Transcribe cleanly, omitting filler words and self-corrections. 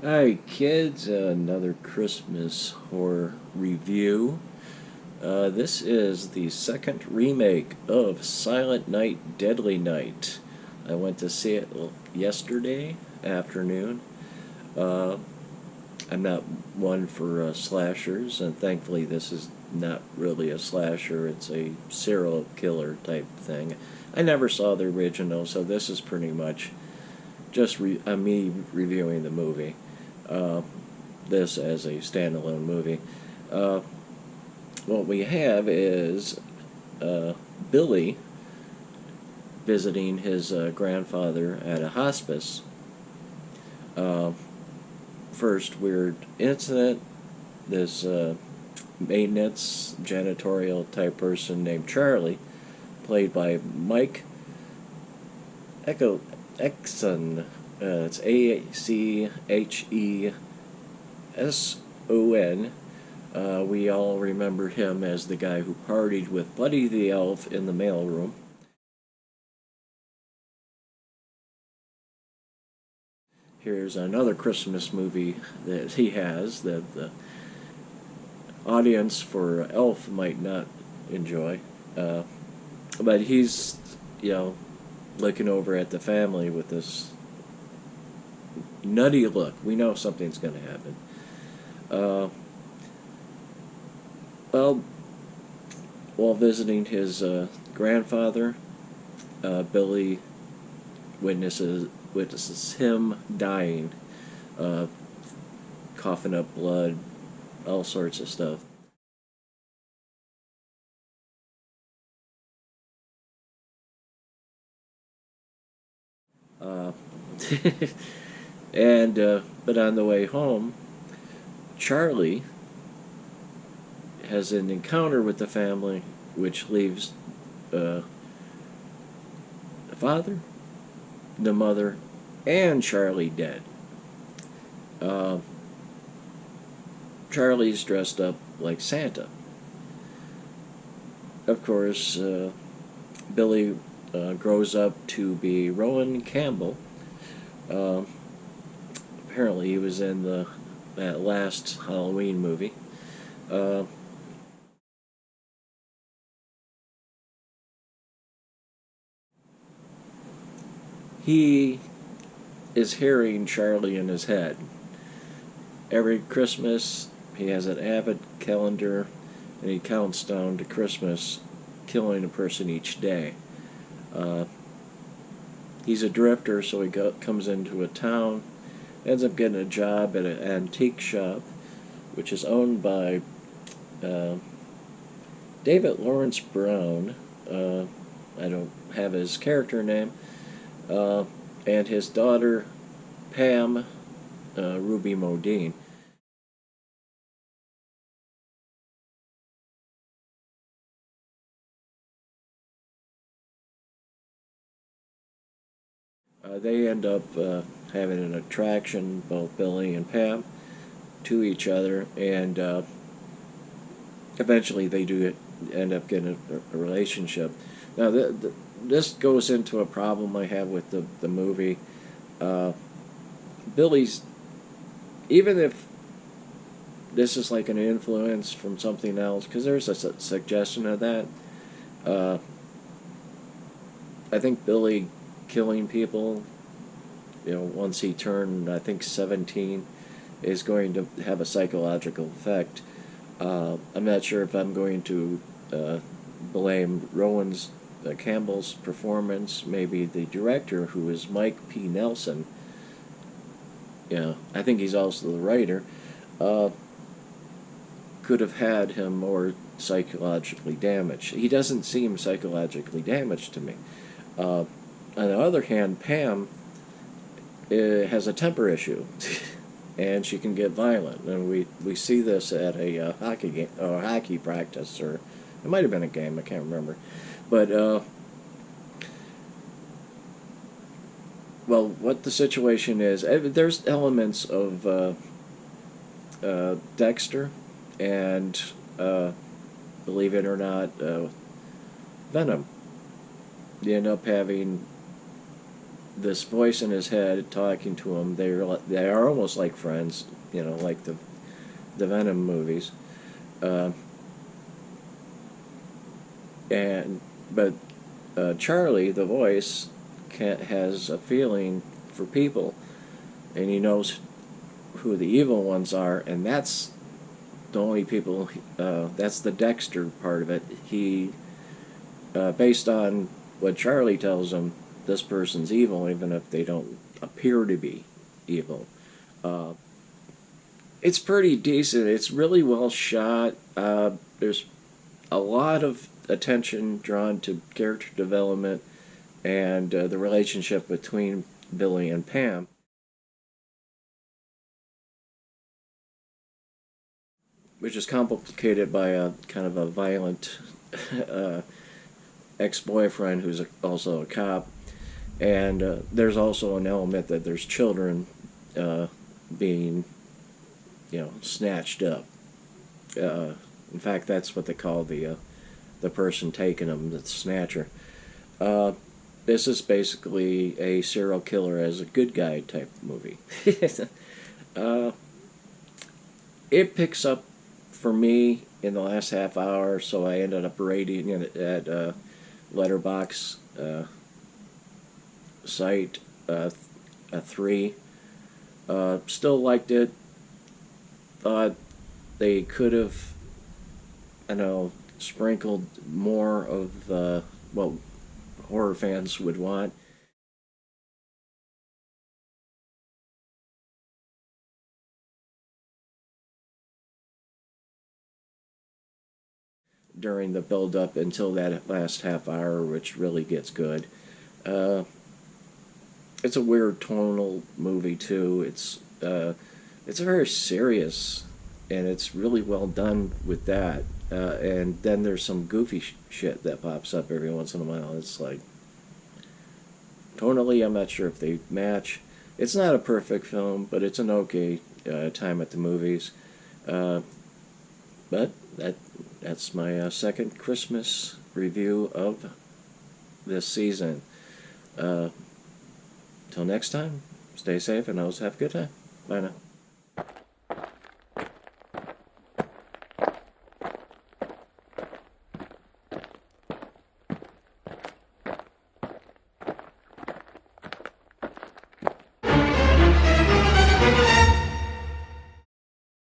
Hi, kids. Another Christmas horror review. This is the second remake of Silent Night, Deadly Night. I went to see it yesterday afternoon. Uh, I'm not one for slashers, and thankfully, this is not really a slasher. It's a serial killer type thing. I never saw the original, so this is pretty much just me reviewing the movie. Uh, this as a standalone movie. Uh, what we have is uh, Billy visiting his grandfather at a hospice. Uh, First weird incident, this maintenance janitorial type person named Charlie, played by Mike Echo Exon. It's Achesson. We all remember him as the guy who partied with Buddy the Elf in the mailroom. Here's another Christmas movie that he has that the audience for Elf might not enjoy. Uh, but he's, you know, looking over at the family with this nutty look. We know something's going to happen. Uh, well, while visiting his grandfather, Billy witnesses him dying, uh, coughing up blood, all sorts of stuff. Uh, and but on the way home, Charlie has an encounter with the family, which leaves the father, the mother, and Charlie dead. Uh, Charlie's dressed up like Santa. Of course, Billy grows up to be Rowan Campbell. Uh, Apparently, he was in that last Halloween movie. Uh, he is hearing Charlie in his head. Every Christmas, he has an avid calendar, and he counts down to Christmas, killing a person each day. Uh, he's a drifter, so comes into a town, ends up getting a job at an antique shop, which is owned by uh, David Lawrence Brown. Uh, I don't have his character name, uh, and his daughter Pam Ruby Modine. They end up having an attraction, both Billy and Pam, to each other, and eventually they do end up getting a relationship. Now, this goes into a problem I have with the movie. Uh, Billy's, even if this is like an influence from something else, because there's a suggestion of that, uh, I think Billy killing people, once he turned, I think, 17, is going to have a psychological effect. I'm not sure if I'm going to blame Rowan's Campbell's performance, maybe the director, who is Mike P. Nelson. I think he's also the writer. Uh, could have had him more psychologically damaged. He doesn't seem psychologically damaged to me. On the other hand, Pam has a temper issue, and she can get violent. And we see this at a hockey game or hockey practice, or it might have been a game. I can't remember. But well, what the situation is, there's elements of Dexter, and believe it or not, Venom. You end up having this voice in his head talking to him. They are almost like friends, you know, like the Venom movies. Uh, but Charlie, the voice, has a feeling for people, and he knows who the evil ones are, and that's the only people. That's the Dexter part of it. He, based on what Charlie tells him, this person's evil, even if they don't appear to be evil. Uh, it's pretty decent. It's really well shot. There's a lot of attention drawn to character development and the relationship between Billy and Pam, which is complicated by a kind of a violent uh, ex-boyfriend who's also a cop, and there's also an element that there's children being, you know, snatched up. In fact, that's what they call the person taking them, the snatcher. Uh, this is basically a serial killer as a good guy type movie. uh, it picks up for me in the last half hour, so I ended up rating it at Letterbox site a 3. Still liked it. Thought they could have, I know, sprinkled more of what horror fans would want. During the build up until that last half hour, which really gets good. Uh, it's a weird tonal movie too. It's very serious, and it's really well done with that. And then there's some goofy shit that pops up every once in a while. It's like tonally, I'm not sure if they match. It's not a perfect film, but it's an okay time at the movies. Uh, but that's my second Christmas review of this season. Till next time, stay safe and always have a good time. Bye now.